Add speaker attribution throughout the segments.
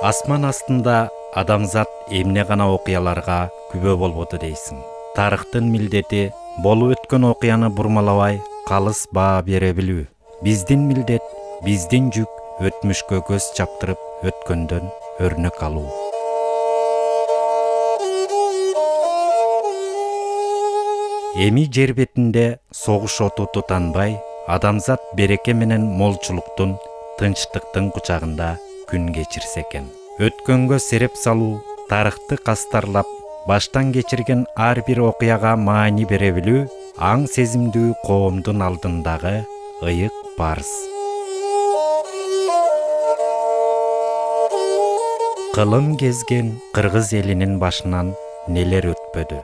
Speaker 1: Асман астында адамзат эмне гана окуяларга күбө болбоду дейсиң. Тарыхтын милдети болуп өткөн окуяны бурмалабай калыс баа бере билүү. Биздин милдет, биздин жүк өтмүшкө көз чаптырып өткөндөн өрнөк алуу. Эми жер бетинде согуш оту тутанбай, адамзат береке менен молчулуктун, тынчтыктын кучагында күн кечирсе экен. Өткөнгө сереп салуу, тарыхты кастарлап, баштан кечирген ар бир окуяга маани бере билүү аң сезимдүү коомдун алдындагы ыйык парыз. Кылым кезген кыргыз элинин башынан нелер өтпөдү.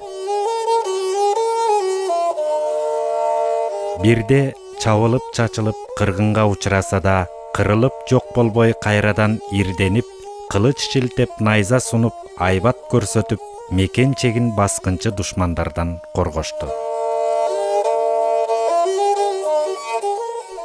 Speaker 1: Бирде чабылып чачылып кыргынга учураса да, кырылып жок болбой кайрадан ирденип, кылыч шилтеп найза сунуп, айбат көрсөтүп, мекен чегин баскынчы душмандардан коргошту.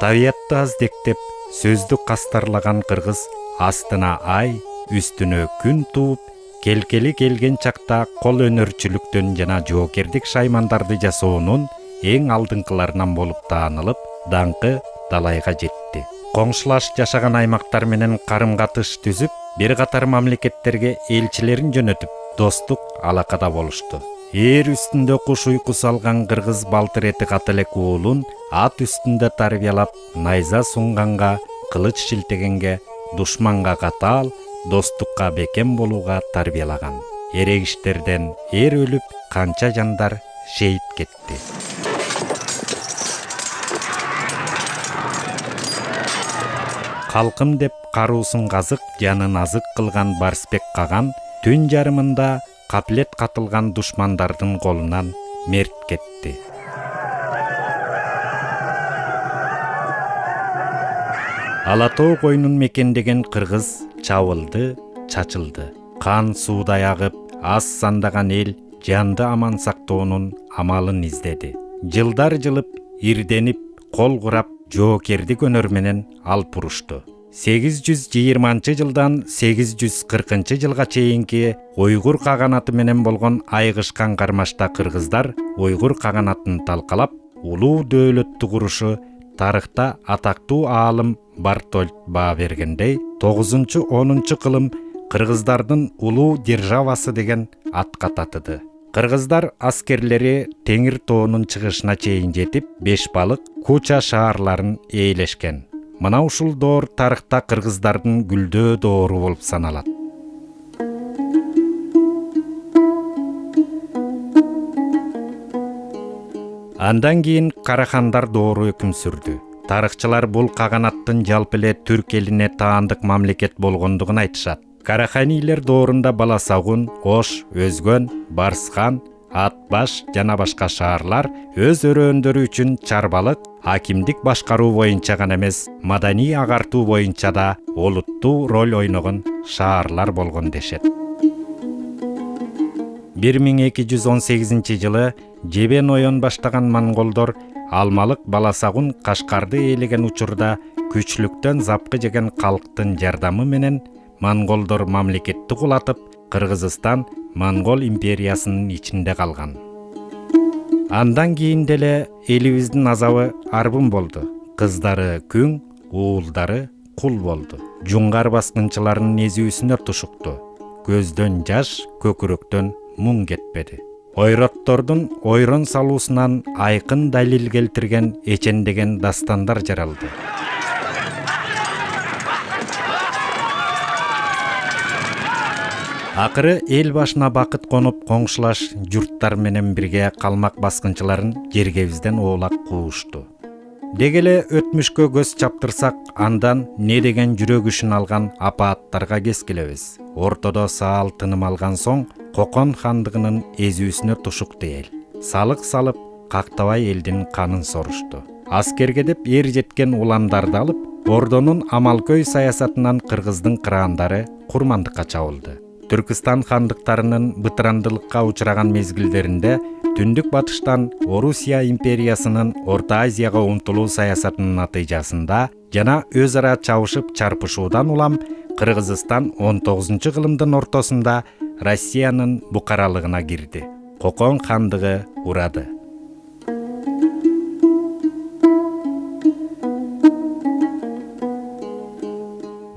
Speaker 1: Табиятты аздектеп, сөздү кастарлаган кыргыз астына ай, үстүнө күн тууп, келкели келген чакта кол өнөрчүлүктөн жана жоокердик шаймандарды жасоонун эң алдыңкыларынан болуп таанылып, даңкы далайга жетти. Коңшулаш жашаган аймактар менен карым-катыш түзүп, бир катар мамлекеттерге элчилерин жөнөтүп, достук алакада болушту. Эр үстүндө куш уйкусу алган кыргыз балтыр эти кат элек уулун ат үстүндө тарбиялап, найза сунганга, кылыч шилтегенге, душманга катаал, достукка бекем болууга тарбиялаган. Эрегиштерден эр өлүп, канча жандар шейит кетти. Калкым деп каруусун казык, жанын азык кылган Барсбек Каган түн жарымында каплет катылган душмандардын колунан мерт кетти. Ала тоо койнун мекендеген кыргыз чабылды, чачылды. Кан суудай агып, аз сандаган эл жанды аман сактоонун амалын издеди. Жылдар жылып, ирденип, кол курап, жоокердик өнөр менен алып урушту. 820 жылдан 840 жылга чейинки уйгур каганаты менен болгон айгышкан кармашта кыргыздар уйгур каганатын талкалап, улуу дөөлөттү курушу тарыхта атактуу аалым Бартольд баа бергендей 9-10 кылым кыргыздардын улуу державасы деген атка татыды. Кыргыздар аскерлери Теңир тоонун чыгышына чейин жетип, Бешбалык, Куча шаарларын ээлешкен. Мына ушул доор тарыхта кыргыздардын гүлдөө доору болуп саналат. Андан кийин Карахандар доору өкүм сүрдү. Тарыхчылар бул каганаттын жалпы эле түрк элине таандык мамлекет болгондугун айтышат. Караханилер доорунда Баласагун, Ош, Өзгөн, Барсхан, Атбаш жана башка шаарлар өз өрөөндөрү үчүн чарбалык, акимдик башкаруу боюнча гана эмес, маданий агартуу боюнча да олуттуу роль ойногон шаарлар болгон дешет. 1218 жылы Жебен оён баштаган монголдор Алмалык Баласагун Кашкарды ээлеген учурда күчлүктөн запкы жеген калктын жардамы менен монголдор мамлекетти кулатып, Кыргызстан Монгол империясынын ичинде калган. Андан кийин деле элибиздин азабы арбын болду. Кыздары күң, уулдары кул болду. Жуңгар баскынчыларынын эзүүсүнө тушукту. Көздөн жаш, көкүрөктөн муң кетпеди. Ойроттордун ойрон салуусунан айкын далил келтирген Эчен деген дастандар жаралды. Акыры эл башына бакыт конуп, коңшулаш журттар менен бирге калмак баскынчыларын жергебизден оолак куушту. Дегеле өтмүшкө көз чаптырсак, андан не деген жүрөк үшүн алган апааттарга кез келебиз. Ортодо саал тыным алган соң, Кокон хандыгынын эзүүсүнө тушукту эл. Салык салып, кактабай элдин канын сорушту. Аскерге деп эр жеткен уландарды алып, Ордонун амалкөй саясатынан кыргыздын кыраандары курмандыкка чабылды. Түркістан хандыктарынын бытырандылыкка учураган мезгилдеринде түндүк батыштан Орусия империясынын Орта Азияга умтулуу саясатынын натыйжасында жана өз ара чабышып чарпышуудан улам Кыргызстан 19-кылымдын ортосунда Россиянын букаралыгына кирди. Кокон хандыгы урады.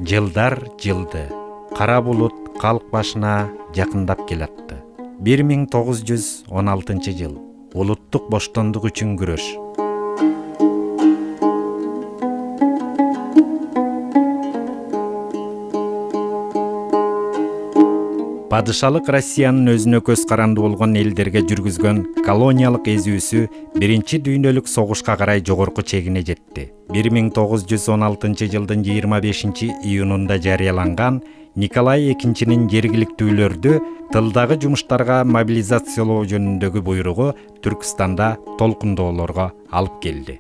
Speaker 1: Жылдар жылды. Кара булут калк башына жакындап келатты. 1916 жыл. Улуттук боштондук үчүн күрөш. Падышалык Россиянын өзүнө көз каранды болгон элдерге жүргүзгөн колониялык эзүүсү биринчи дүйнөлүк согушка карай жогорку чегине жетти. 1916 жылдын 25-июнунда жарыяланган Николай II жергиликтүүлөрдү тылдагы жумуштарга мобилизациялоо жөнүндөгү буйругу Түркстанда толкундоолорго алып келди.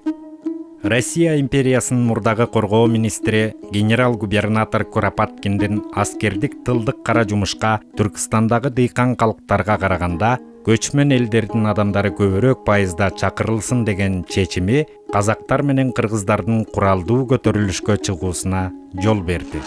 Speaker 1: Россия империясынын мурдагы коргоо министри генерал-губернатор Куропаткиндин аскердик тылдык кара жумушка Түркстандагы дыйкан калктарга караганда көчмөн элдердин адамдары көбүрөөк пайызда чакырылсын деген чечими казактар менен кыргыздардын куралдуу көтөрүлүшкө чыгуусуна жол берди.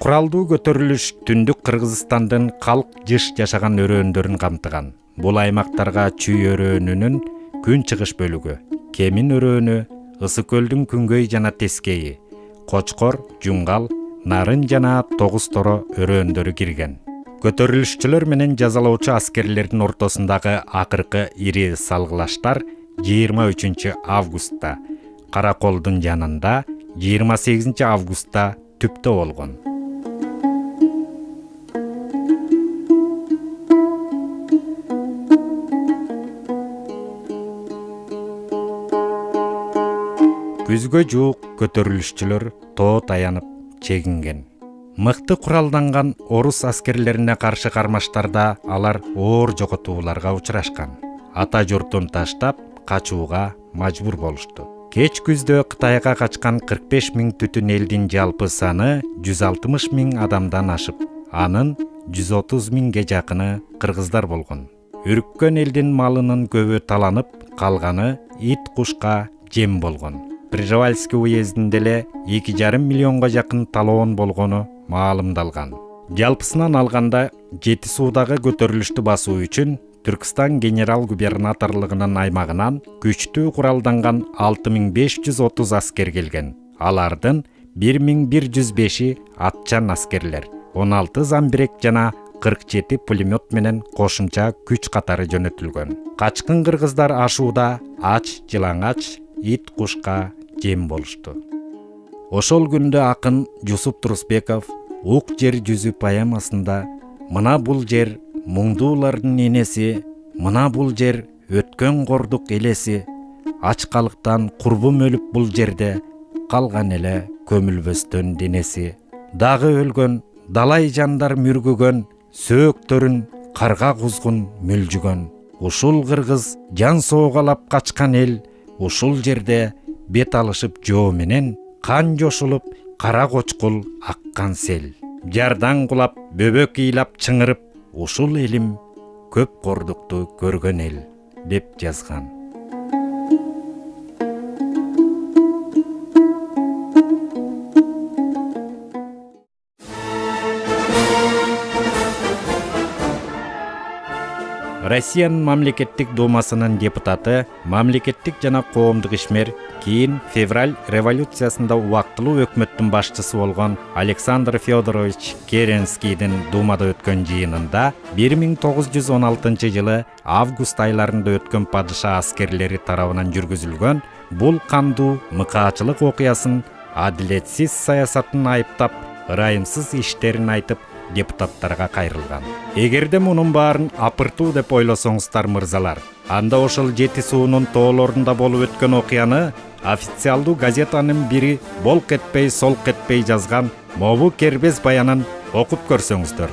Speaker 1: Куралдуу көтөрүлүш түндүк Кыргызстандын калк жыш жашаган өрөөндөрүн камтыган. Бул аймактарга Чүй өрөөнүнүн күн чыгыш бөлүгү, Кемин өрөөнү, Ысык көлдүн күнгөй жана тескейи, Кочкор, Жуңгал, Нарын жана Тогуз Торо өрөөндөрү кирген. Көтөрүлүшчүлөр менен жазалоочу аскерлердин ортосундагы акыркы ири салгылаштар 23 августта, Караколдун жанында 28 августта түптө болгон. Күзгө жуук көтөрүлүшчүлөр тоо таянып чегинген. Мыкты куралданган орус аскерлерине каршы кармаштарда алар оор жоготууларга учурашкан. Ата журтун таштап качууга мажбур болушту. Кеч күздө Кытайга качкан 45 000 түтүн элдин жалпы саны 160 000 адамдан ашып, анын 130 000ге жакыны кыргыздар болгон. Үрүккөн элдин малынын көбү таланып, калганы ит кушка жем болгон. Прижевальский уездинде эле 2,5 миллионго жакын талоон болгону маалымдалган. Жалпысынан алганда Жети Суудагы көтөрүлүштү басуу үчүн Түркстан генерал-губернаторлугунун аймагынан күчтүү куралданган 6530 аскер келген. Алардын 1105-и атчан аскерлер, 16 замбирек жана 47 пулемет менен кошумча күч катары жөнөтүлгөн. Качкын кыргыздар ашууда ач, жылаңач, ит кушка жем болушту. Ошол күндө акын Жусуп Турусбеков Ук жер жүзү поэмасында мына бул жер муңдуулардын энеси, мына бул жер өткөн кордук элеси, ач калыктан курбум өлүп бул жерде, калган эле көмүлбөстөн денеси. Дагы өлгөн, далай жандар мүргүгөн, сөөктөрүн карга кузгун мүлжүгөн. Ушул кыргыз жан соогалап качкан эл, ушул жерде бет алышып жоо менен кан жошулуп, кара кочкул аккан сел. Жардан кулап, бөбөк ыйлап чыңырып, ушул элим көп кордукту көргөн эл, деп жазган. Россиянын мамлекеттик думасынын депутаты, мамлекеттик жана коомдук ишмер, кийин февраль революциясында убактылуу өкмөттүн башчысы болгон Александр Федорович Керенскийдин думада өткөн жыйынында 1916 жылы август айларында өткөн падыша аскерлери тарабынан жүргүзүлгөн бул кандуу мыкаачылык окуясын адилетсиз саясатын айыптап, ырайымсыз иштерин айтып, депутаттарга кайрылган. Эгерде мунун баарын апыртуу деп ойлосоңуздар мырзалар, анда ошол Жети Суунун тоолорунда болуп өткөн окуяны официалдуу газетанын бири болк этпей, солк этпей жазган Мобу Кербез баянын окуп көрсөңүздөр.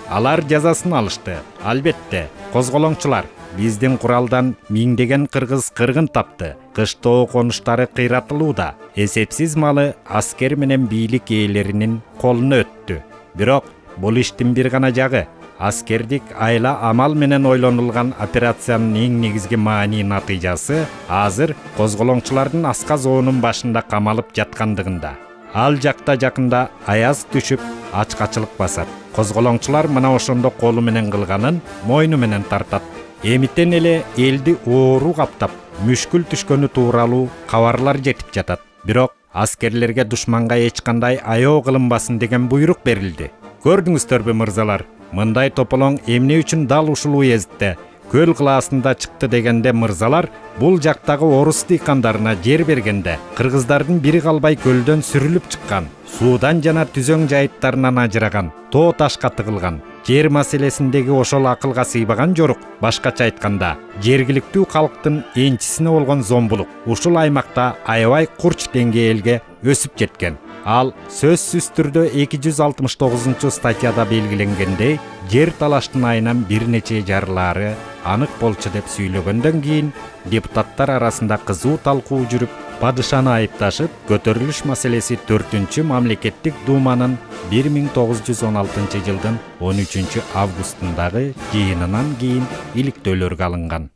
Speaker 1: Алар жазасын алышты. Албетте, козголоңчулар, биздин куралдан миңдеген кыргыз кыргын тапты. Кыштоо конуштары кыйратылууда. Эсепсиз малы аскер менен бийлик ээлеринин колуна өттү. Бирок бул иштин бир гана жагы аскердик айла амал менен ойлонулган операциянын эң негизги маани натыйжасы азыр козголоңчулардын аска зоонун башында камалып жаткандыгында. Ал жакта жакында аяз түшүп ачкачылык басат. Козголоңчулар мына ошондо колу менен кылганын мойну менен тартат. Эмитен эле элди оору каптап, мүшкүл түшкөнү тууралуу кабарлар жетип жатат. Бирок аскерлерге душманга эч кандай аёо кылынбасын деген буйрук берилди. Көрдүңүздөрбү мырзалар, мындай тополоң эмне үчүн дал ушул уездде көл кылаасында чыкты дегенде мырзалар бул жактагы орус дыйкандарына жер бергенде кыргыздардын бири калбай көлдөн сүрүлүп чыккан, суудан жана түзөң жайыттарынан ажыраган, тоо ташка тыгылган. Жер маселесиндеги ошол акылга сыйбаган жорук, башкача айтканда, жергиликтүү калктын энчисине болгон зомбулук ушул аймакта аябай курч деңгээлге өсүп жеткен. Ал сөзсүз түрдө 269 статьяда белгиленгендей, жер талаштын айынан бир нече жарылары анык болчу деп сүйлөгөндөн кийин депутаттар арасында кызуу талкуу жүрүп, падышаны айыпташып, көтөрүлүш маселеси 4-чү мамлекеттик думанын 1916 жылдын 13 августундагы жыйынынан кийин иликтөөлөргө алынган.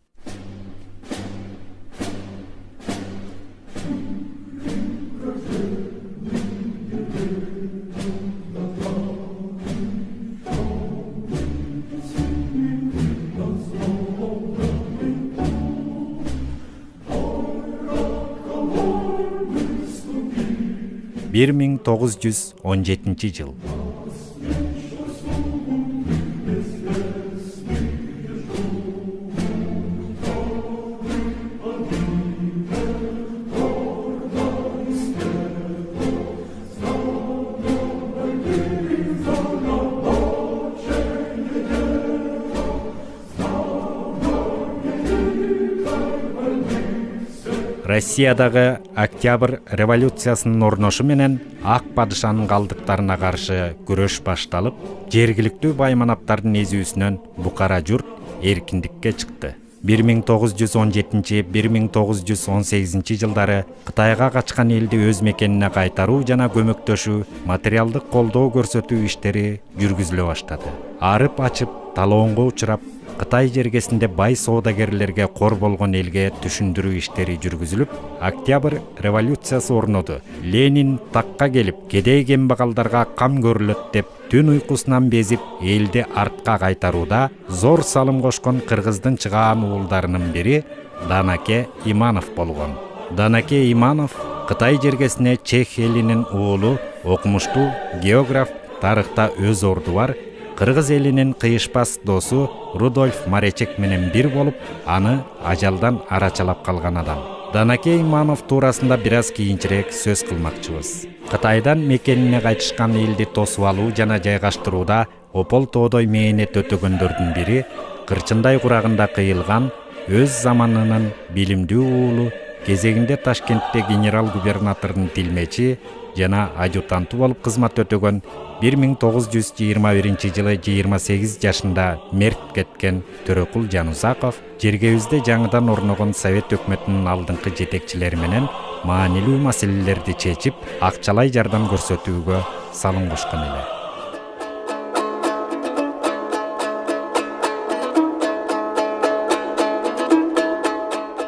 Speaker 1: Bir 1917 жыл. Россиядагы Октябрь революциясынын орношу менен ак падышанын калдыктарына каршы күрөш башталып, жергиликтүү байманаптардын эзүүсүнөн букара журт эркиндикке чыкты. 1917-1918 жылдары Кытайга качкан элди өз мекенине кайтаруу жана көмөктөшүү, материалдык колдоо көрсөтүү иштери жүргүзүлө баштады. Арып ачып, талоонго учурап, Кытай жергесинде бай соодагерлерге кор болгон элге түшүндүрүү иштери жүргүзүлүп, Октябрь революциясы орноду. Ленин такка келип, кедей кембагалдарга кам көрүлөт деп түн уйкусунан безип, элди артка кайтарууда зор салым кошкон кыргыздын чыгаан уулдарынын бири Данаке Иманов болгон. Данаке Иманов Кытай жергесине чех элинин уулу, окумуштуу географ, тарыхта өз орду бар, кыргыз элинин кыйышпас досу Рудольф Маречек менен бир болуп, аны ажалдан арачалап калган адам. Данаке Иманов туурасында бир аз кийинчерээк сөз кылмакчыбыз. Кытайдан мекенине кайтышкан элди тосуп алуу жана жайгаштырууда опол тоодой мээнет өтөгөндөрдүн бири Кырчындай курагында кыйылган өз заманынын билимдүү уулу, кезегинде Ташкентте генерал-губернатордун тилмечи жана адъютанты болуп кызмат өтөгөн 1921 жылы 28 жашында мерт кеткен Төрөкул Жанузаков жергебизде жаңыдан орногон Совет өкмөтүнүн алдыңкы жетекчилери менен маанилүү маселелерди чечип, акчалай жардам көрсөтүүгө салым кошкон эле.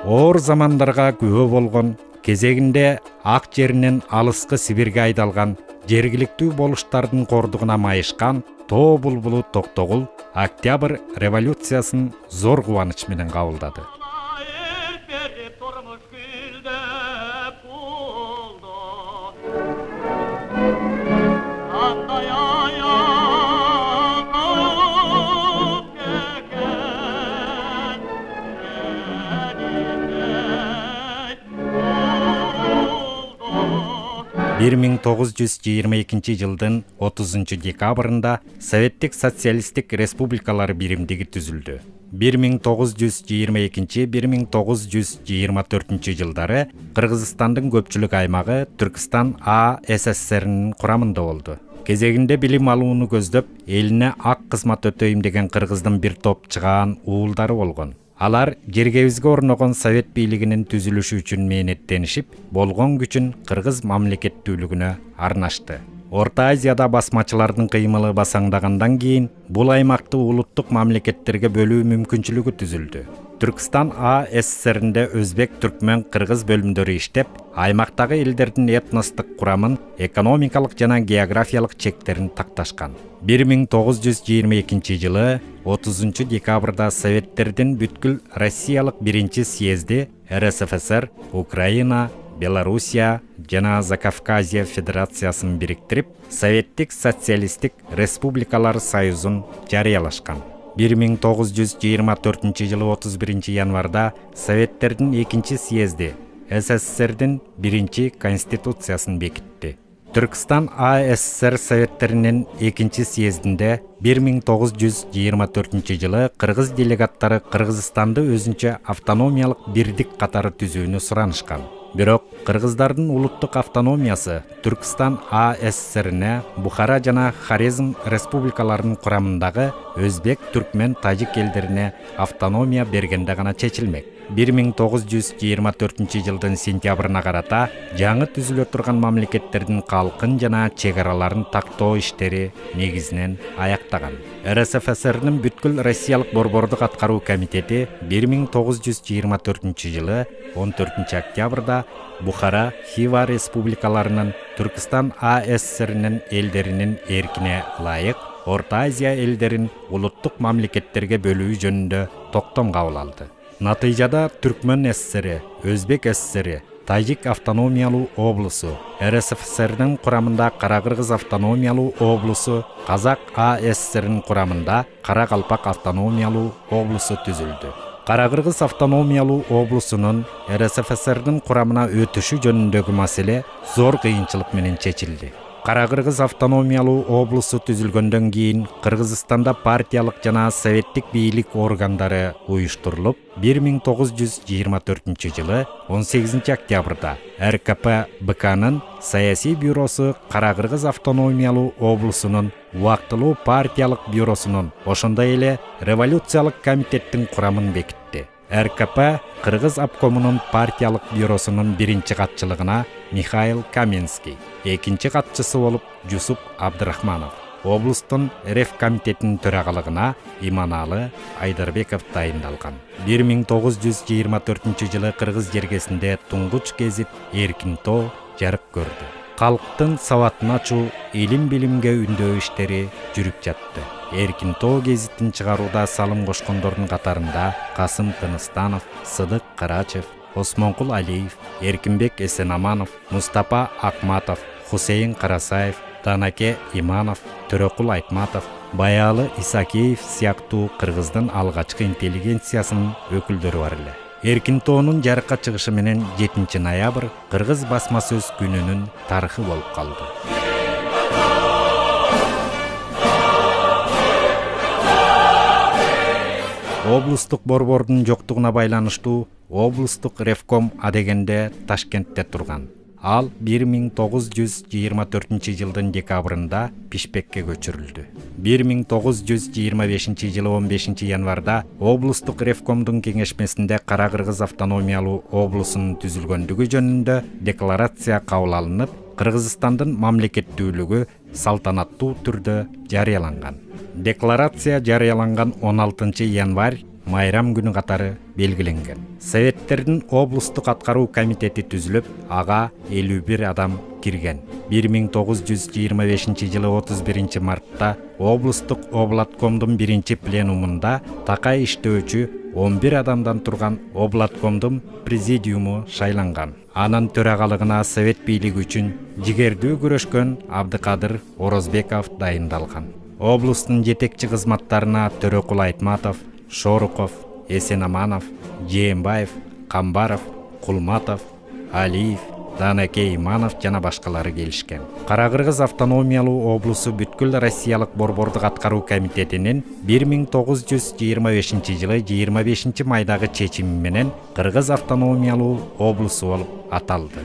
Speaker 1: Оор замандарга күбө болгон, кезегинде ак жеринен алыскы Сибирге айдалган, жергиликтүү болуштардын кордугуна майышкан тоо булбулу Токтогул Октябрь революциясын зор кубаныч менен кабылдады. Bir 1922 жылдын 30 декабрында Советтик социалисттик республикалар биримдиги түзүлдү. 1922-1924 жылдары Кыргызстандын көпчүлүк аймагы Түркистан АССРнин курамында болду. Кезегинде билим алууну көздөп, элине ак кызмат өтөйм деген кыргыздын бир топ чыгаан уулдары болгон. Алар жергебизге орногон Совет бийлигинин түзүлүшү үчүн мээнеттенишип, болгон күчүн кыргыз мамлекеттүүлүгүнө арнашты. Орта Азияда басмачылардын кыймылы басаңдагандан кийин бул аймакты улуттук мамлекеттерге бөлүү мүмкүнчүлүгү түзүлдү. Түркстан АССРинде өзбек, түркмен, кыргыз бөлүмдөрү иштеп, аймактагы элдердин этностук курамын, экономикалык жана географиялык чектерин такташкан. 1922 жылы 30 декабрда Советтердин бүткүл Россиялык биринчи съезди РСФСР, Украина, Белоруссия жана Закавказье федерациясын бириктирип, Советтик социалисттик республикалар союзун жарыялашкан. 1924 жылы 31 январда Советтердин 2-чи съезди СССРдин 1-чи конституциясын бекитти. Түркстан АССР Советтеринин 2-чи съездинде 1924 жылы кыргыз делегаттары Кыргызстанды өзүнчө автономиялык бирдик катары түзүүнү суранышкан. Бирок кыргыздардын улуттук автономиясы Түркстан АССРине Бухара жана Хорезм республикаларынын курамындагы өзбек, түркмен, тажик элдерине автономия бергенде гана чечилмек. 1924 жылдын сентябрына карата жаңы түзүлө турган мамлекеттердин калкын жана чек араларын тактоо иштери негизинен аяктаган. РСФСРдин бүткүл Россиялык борбордук аткаруу комитети 1924 жылы 14 октябрда Бухара, Хива республикаларынын Түркстан АССРинин элдеринин эркине ылайык Орта Азия элдерин улуттук мамлекеттерге бөлүү жөнүндө токтом кабыл алды. Натыйжада Түркмен ССР, Өзбек ССР, Тажик автономиялуу облусу, РСФСРдин курамында Кара-Кыргыз автономиялуу облусу, Казак АССРнин курамында Кара-Калпак автономиялуу облусу түзүлдү. Кара-Кыргыз автономиялуу облусунун РСФСРдин курамына өтүшү жөнүндөгү маселе зор кыйынчылык менен чечилди. Кара-Кыргыз автономиялуу облусу түзүлгөндөн кийин Кыргызстанда партиялык жана советтик бийлик органдары уюштурулуп, 1924 жылы 18 октябрда РКП БКнын саясий бюросу Кара-Кыргыз автономиялуу облусунун убактылуу партиялык бюросунун, ошондой эле революциялык комитеттин курамын бекитти. РКП Кыргыз обкомунун партиялык бюросунун биринчи катчылыгына Михаил Каменский, экинчи катчысы болуп Жусуп Абдрахманов, облустун РФ комитетинин төрагалыгына Иманалы Айдарбеков дайындалган. 1924 жылы кыргыз жергесинде туңгуч гезит Эркин Тоо жарык көрдү. Калктын сабатын ачуу, илим-билимге үндөө иштери жүрүп жатты. Эркин Тоо гезитин чыгарууда салым кошкондордун катарында Касым Тыныстанов, Сыдык Карачев, Осмонкул Алиев, Эркинбек Эсенаманов, Мустапа Акматов, Хусейин Карасаев, Танаке Иманов, Төрөкул Айтматов, Баялы Исакеев сыяктуу кыргыздын алгачкы интеллигенциясынын өкүлдөрү бар эле. Эркин Тоонун жарыкка чыгышы менен 7 ноябрь кыргыз басма сөз күнүнүн тарыхы болуп калды. Облустук борбордун жоктугуна байланыштуу облустук ревком адегенде Ташкентте турган. Ал 1924 жылдын декабрында Бишкекке көчүрүлдү. 1925 жылы 15 январда облустук ревкомдун кеңешмесинде Кара-Кыргыз автономиялуу облусунун түзүлгөндүгү жөнүндө декларация кабыл алынып, Кыргызстандын мамлекеттүүлүгү салтанаттуу түрдө жарыяланган. Декларация жарыяланган 16 январь майрам күнү катары белгиленген. Советтердин облустук аткаруу комитети түзүлүп, ага 51 адам кирген. 1925 жылы 31 мартта облустук облаткомдун биринчи пленумунда такай иштөөчү 11 адамдан турган облаткомдун президиуму шайланган. Анын төрагалыгына совет бийлиги үчүн жигердүү күрөшкөн Абдыкадыр Орозбеков дайындалган. Облустун жетекчи кызматтарына Төрөкул Айтматов, Шоруков, Эсенаманов, Жээнбаев, Камбаров, Кулматов, Алиев, Данаке Иманов жана башкалары келишкен. Кара-Кыргыз автономиялуу облусу бүткүл Россиялык борбордук аткаруу комитетинин 1925 жылы 25 майдагы чечими менен Кыргыз автономиялуу облусу болуп аталды.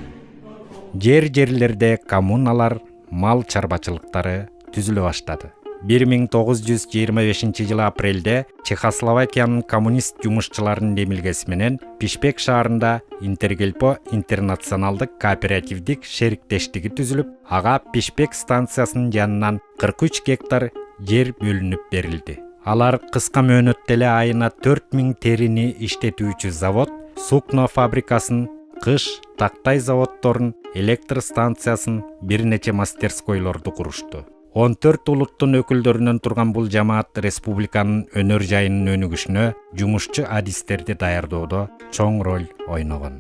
Speaker 1: Жерлерде коммуналар, мал чарбачылыктары түзүлө баштады. 1925 апрелде Чехословакиянын коммунист жумушчуларынын демилгеси менен Пишпек шаарында Интергелпо интернационалдык кооперативдик шериктештиги түзүлүп, ага Пишпек станциясынын жанынан 43 гектар жер бөлүнүп берилди. Алар кыска мөөнөттө эле айына 4000 терини иштетүүчү завод, сукно фабрикасын, кыш, тактай заводдорун, электр станциясын, бир нече мастерскойлорду курушту. 14 улуттун өкүлдөрүнөн турган бул жамаат республиканын өнөр жайынын өнүгүшүнө, жумушчу адистерди даярдоодо чоң роль ойногон.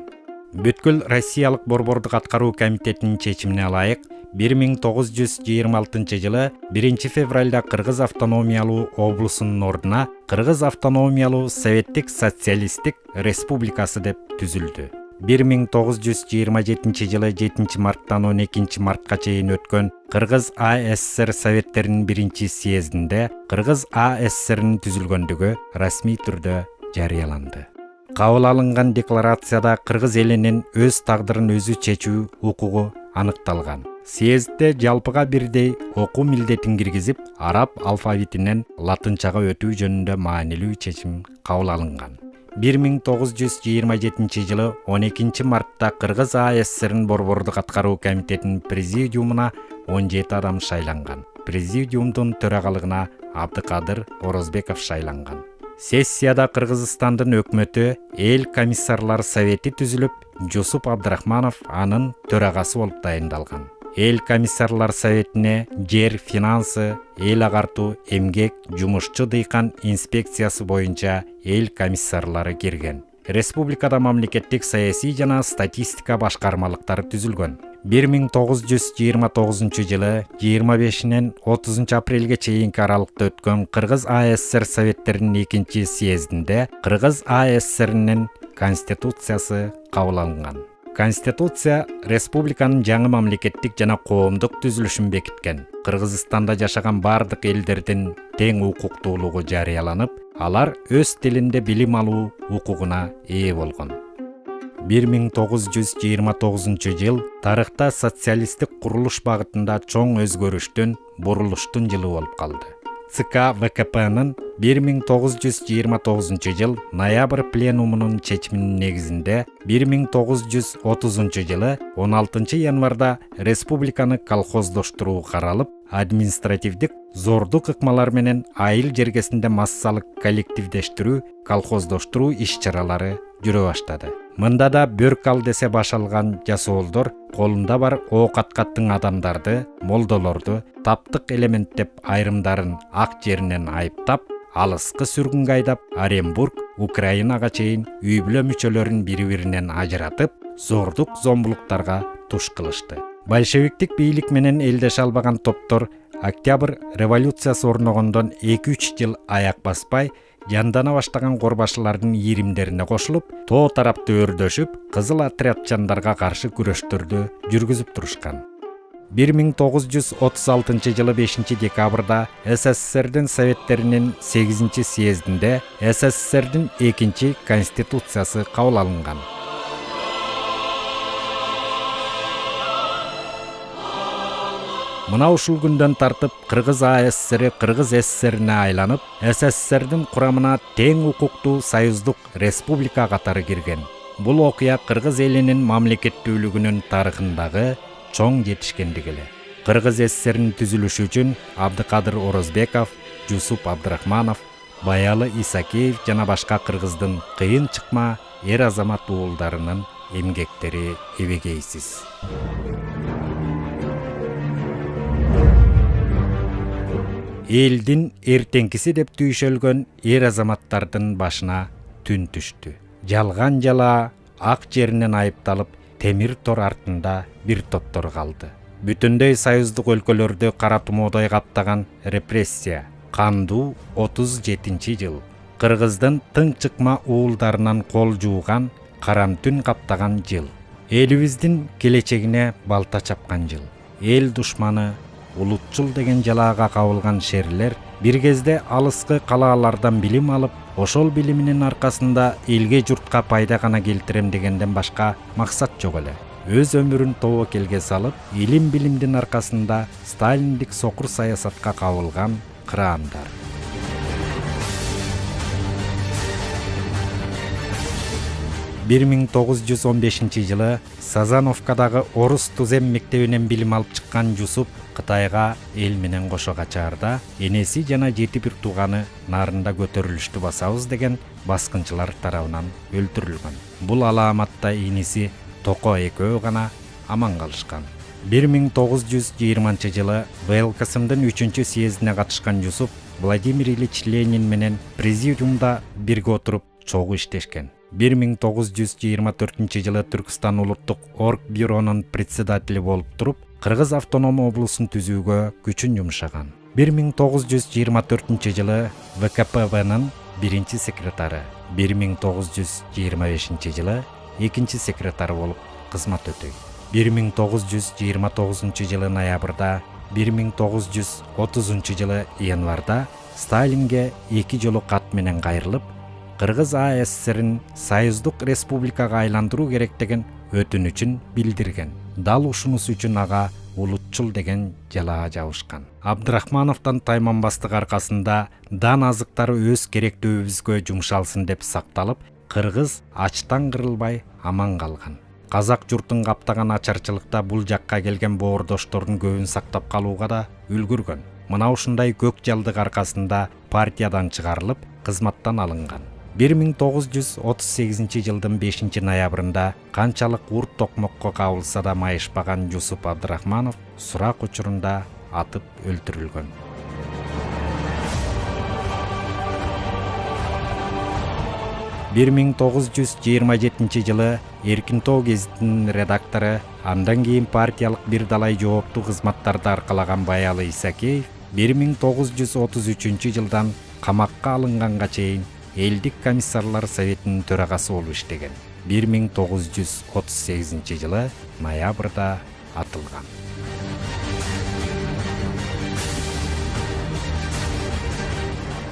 Speaker 1: Бүткүл Россиялык борбордук аткаруу комитетинин чечимине ылайык 1926 жылы 1 февралда Кыргыз автономиялуу облусунун ордуна Кыргыз автономиялуу Советтик социалисттик республикасы деп түзүлдү. 1927 жылы 7 марттан 12 мартка чейин өткөн Кыргыз АССР Советтеринин 1 съездинде Кыргыз АССРнин түзүлгөндүгү расмий түрдө жарыяланды. Кабыл алынган декларацияда кыргыз элинин өз тагдырын өзү чечүү укугу аныкталган. Съездде жалпыга бирдей окуу милдетин киргизип, араб алфавитинен латынчага өтүү жөнүндө маанилүү чечим кабыл алынган. 1927 жылы 12 мартта Кыргыз АССРнин борбордук аткаруу комитетинин президиумуна 17 адам шайланган. Президиумдун төрагалыгына Абдыкадыр Орозбеков шайланган. Сессияда Кыргызстандын өкмөтү эл комиссарлар совети түзүлүп, Жусуп Абдрахманов анын төрагасы болуп дайындалган. Эл комиссарлар советине жер, финансы, эл агартуу, эмгек, жумушчу дыйкан инспекциясы боюнча эл комиссарлары кирген. Республикада мамлекеттик саясий жана статистика башкармалыктары түзүлгөн. 1929 жылы 25-30 апрелге чейинки аралыкта өткөн Кыргыз АССР Советтеринин 2 съездинде Кыргыз АССРнин конституциясы кабыл алынган. Конституция республиканын жаңы мамлекеттик жана коомдук түзүлүшүн бекиткен. Кыргызстанда жашаган бардык элдердин тең укуктуулугу жарыяланып, алар өз тилинде билим алуу укугуна ээ болгон. 1929 жыл тарыхта социалисттик курулуш багытында чоң өзгөрүштүн, бурулуштун жылы болуп калды. ЦК ВКПнын 1929 жыл ноябрь пленумунун чечиминин негизинде 1930 жылы 16 январда республиканы колхоздоштуруу каралып, административдик зордук ыкмалар менен айыл жергесинде массалык коллективдештирүү, колхоздоштуруу иш-чаралары жүрө баштады. Мында да бөрк десе баш алган жасоолдор колунда бар ок аткаттың адамдарды, молдолорду таптык элемент деп айрымдарын ак жеринен айыптап, алыскы сүргүнгө айдап, Оренбург, Украинага чейин үй бүлө мүчөлөрүн бири-биринен ажыратып, зордук зомбулуктарга туш кылышты. Большевиктик бийлик менен элдеше албаган топтор Октябрь революциясы орногондон 2-3 жыл аяк баспай, жандана баштаган корбашылардын ийримдерине кошулуп, тоо тарапты өрдөшүп, кызыл отрядчандарга каршы күрөштөрдү жүргүзүп турушкан. 1936 жылы 5 декабрда СССРдин Советтеринин 8 съездинде СССРдин 2 конституциясы кабыл алынган. Мына ушул күндөн тартып Кыргыз АССР Кыргыз СССРине айланып, СССРдин курамына тең укуктуу союздук республика катары кирген. Бул окуя Кыргыз элинин мамлекеттүүлүгүнүн тарыхындагы чоң жетишкендик эле. Кыргыз СССРинин түзүлүшү үчүн Абдыкадыр Орозбеков, Жусуп Абдрахманов, Баялы Исакеев жана башка кыргыздын кыйын чыкма эр азамат уулдарынын эмгектери эбегейсиз. Элдин эртеңкиси деп түйшөлгөн эр азаматтардын башына түн түштү. Жалган жала ак жеринен айыпталып, темир тор артында бир топтор калды. Бүтүндөй союздук өлкөлөрдү кара тумоодой каптаган репрессия. Кандуу 37 жыл. Кыргыздын тың чыкма уулдарынан кол жууган, карам түн каптаган жыл. Элибиздин келечегине балта чапкан жыл. Эл душманы улутчул деген жалаага кабылган шерлер бир кезде алыскы калаалардан билим алып, ошол билиминин аркасында элге журтка пайда гана келтирем дегенден башка максат жок эле. Өз өмүрүн тобокелге салып, илим билимдин аркасында сталиндик сокур саясатка кабылган кыраандар. Бир 1915 жылы Сазановкадагы орус тузем мектебинен билим алып чыккан Жусуп Кытайга эл менен кошо качаарда энеси жана 7 бир тууганы нарында көтөрүлүштү басабыз деген баскынчылар тарабынан өлтүрүлгөн. Бул алааматта иниси Токо экөө гана аман калышкан. 1920 жылы ВЛКСМдын 3 съездине катышкан Жусуп Владимир Ильич Ленин менен президиумда бирге отуруп чогуу иштешкен. 1924 жылы Түркстан улуттук орг бюронун председатели болуп туруп, Кыргыз автоном облусун түзүүгө күчүн жумшаган. 1924 жылы ВКПБнын биринчи секретары, 1925 жылы экинчи секретары болуп кызмат өтөйт. 1929 жылы ноябрда, 1930 жылы январда Сталинге 2 жолу кат менен кайрылып, Кыргыз АССРин союздук республикага айландыруу керек деген өтүнүчүн билдирген. Дал ушунусу үчүн ага улутчул деген жалаа жабышкан. Абдрахмановдон тайманбастык аркасында дан азыктары өз керектүүбүзгө жумшалсын деп сакталып, Кыргыз ачтан кырылбай аман калган. Казак журтун каптаган ачарчылыкта бул жакка келген боордоштордун көбүн сактап калууга да үлгүргөн. Мына ушундай көк жалдык аркасында партиядан чыгарылып, кызматтан алынган. 1938 жылдын 5 ноябрында канчалык урт токмокко кабылса да майышпаган Жусуп Абдрахманов сурак учурунда атып өлтүрүлгөн. Бир 1927 жылы Эркин Тоо гезитинин редактору, андан кийин партиялык бир далай жооптуу кызматтарды аркалаган Баялы Исакеев 1933 жылдан камакка алынганга чейин Элдик комиссарлар советинин төрагасы болуп иштеген. 1938 жылы ноябрда атылган.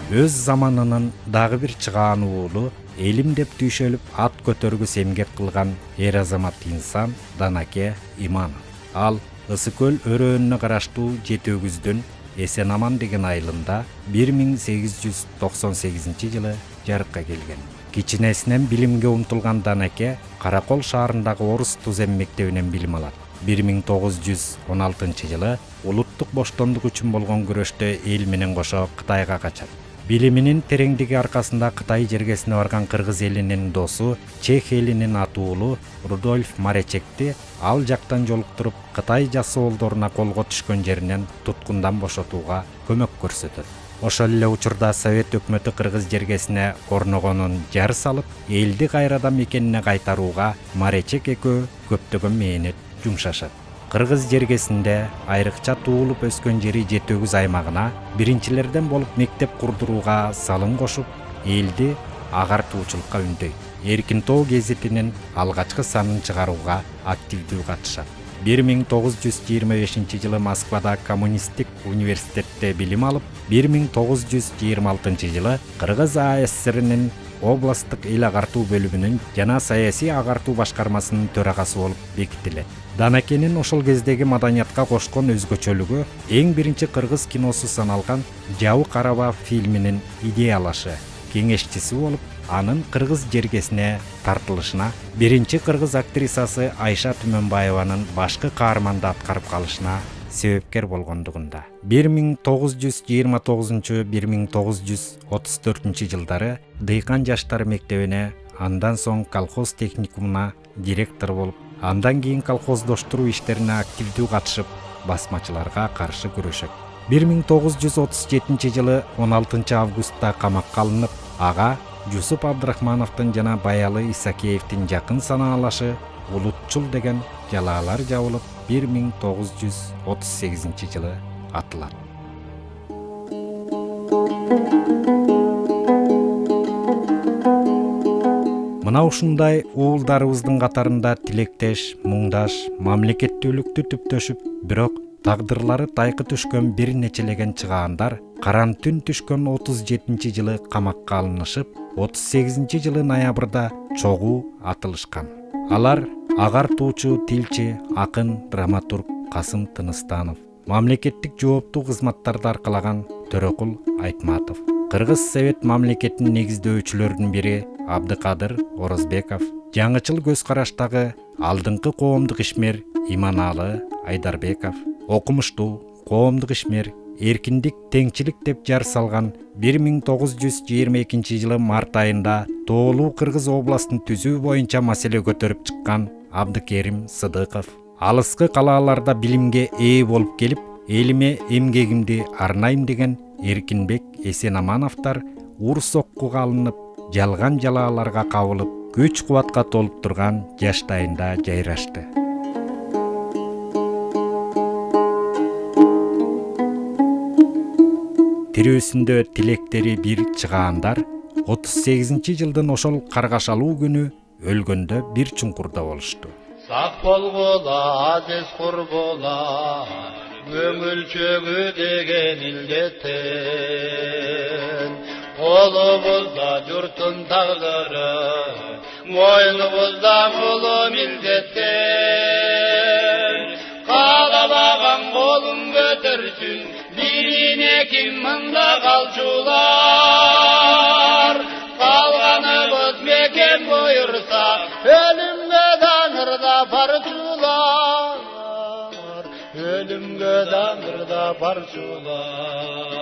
Speaker 1: Өз заманынын дагы бир чыгаан уулу, элим деп түйшөлүп ат көтөргүс эмгек кылган эр азамат инсан Данаке Иманов. Ал Ысыкөл өрөөнүнө караштуу Жети Өгүздүн Эсен Аман деген айылында 1898 жылы жарыкка келген. Кичинесинен билимге умтулган Данаке Каракол шаарындагы орус тузем мектебинен билим алат. 1916 жылы улуттук боштондук үчүн болгон күрөштө эл менен кошо Кытайга качат. Билиминин тереңдиги аркасында Кытай жергесине барган кыргыз элинин досу, чех элинин атуулу Рудольф Маречекти ал жактан жолуктуруп, Кытай жасоолдоруна колго түшкөн жеринен туткундан бошотууга көмөк көрсөтөт. Ошол эле учурда Совет өкмөтү кыргыз жергесине орногонун жар салып, элди кайрадан мекенине кайтарууга Маречек экөө көптөгөн мээнет жумшашат. Кыргыз жергесинде айрыкча туулуп өскөн жери Жети Өгүз аймагына биринчилерден болуп мектеп курдурууга салым кошуп, элди агартуучулукка үндөйт. Эркин Тоо гезитинин алгачкы санын чыгарууга активдүү катышат. 1925 жылы Москвада коммунисттик университетте билим алып, 1926 жылы Кыргыз АССРинин областтык эл агартуу бөлүмүнүн жана саясий агартуу башкармасынын төрагасы болуп бекитилет. Данакенин ошол кездеги маданиятка кошкон өзгөчөлүгү эң биринчи кыргыз киносу саналган Жабы Карабав фильминин идеялашы, кеңешчиси болуп, анын кыргыз жергесине тартылышына, биринчи кыргыз актрисасы Айша Түмөнбаеванын башкы каарманды аткарып калышына себепкер болгондугунда. 1929-1934 жылдары Дыйкан жаштар мектебине, андан соң колхоз техникумуна директор болуп, андан кийин колхоздоштуруу иштерине активдүү катышып, басмачыларга каршы күрөшөт. 1937 жылы 16 августта камакка алынып, ага Жусуп Абдрахмановдун жана Баялы Исакеевдин жакын санаалашы улутчул деген жалаалар жабылып, 1938 жылы атылат. Мына ушундай уулдарыбыздын катарында тилектеш, муңдаш, мамлекеттүүлүктү түптөшүп, бирок тагдырлары тайкы түшкөн бир нечелеген чыгаандар каран түн түшкөн 37 жылы камакка алынышып, 38 жылы ноябрда чогуу атылышкан. Алар агартуучу, тилчи, акын, драматург Касым Тыныстанов, мамлекеттик жооптуу кызматтарды аркалаган Төрөкул Айтматов. Кыргыз Совет мамлекетинин негиздөөчүлөрүнүн бири Абдыкадыр Орозбеков. Жаңычыл көз караштагы алдыңкы коомдук ишмер Иманалы Айдарбеков. Окумуштуу коомдук ишмер эркиндик, теңчилик деп жар салган 1922 жылы март айында Тоолуу Кыргыз областын түзүү боюнча маселе көтөрүп чыккан Абдыкерим Сыдыков. Алыскы калааларда билимге ээ болуп келип, элиме эмгегимди арнайм деген Эркинбек Эсенамановтар ур соккуга алынып, жалган жалааларга кабылып, күч кубатка толуп турган жаштайында жайрашты. Тирүүсүндө тилектери бир чыгаандар 38 жылдын ошол каргашалуу күнү өлгөндө бир чуңкурда болушту.
Speaker 2: Сак болгула, азиз курбула, көңүл чөгү деген илдеттен. Колубузда журттун тагдыры, мойнубузда улуу милдеттен. Каалаган колун көтөрсүн, бирине ким мында калчулар. Калганыбыз мекен буйрса, өлүмгө даңырда парчулар. Өлүмгө даңырда парчулар.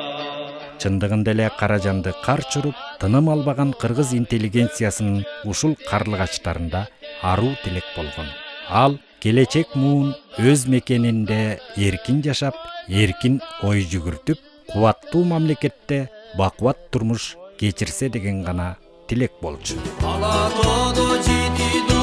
Speaker 1: Чындыгында эле Каражанды кар чуруп, тыным албаган кыргыз интеллигенциясынын ушул карлыгачтарында аруу тилек болгон. Ал келечек муун өз мекенинде эркин жашап, эркин ой жүгүртүп, кубаттуу мамлекетте бакубат турмуш кечирсе деген гана тилек болчу.
Speaker 2: Ала тоодо жити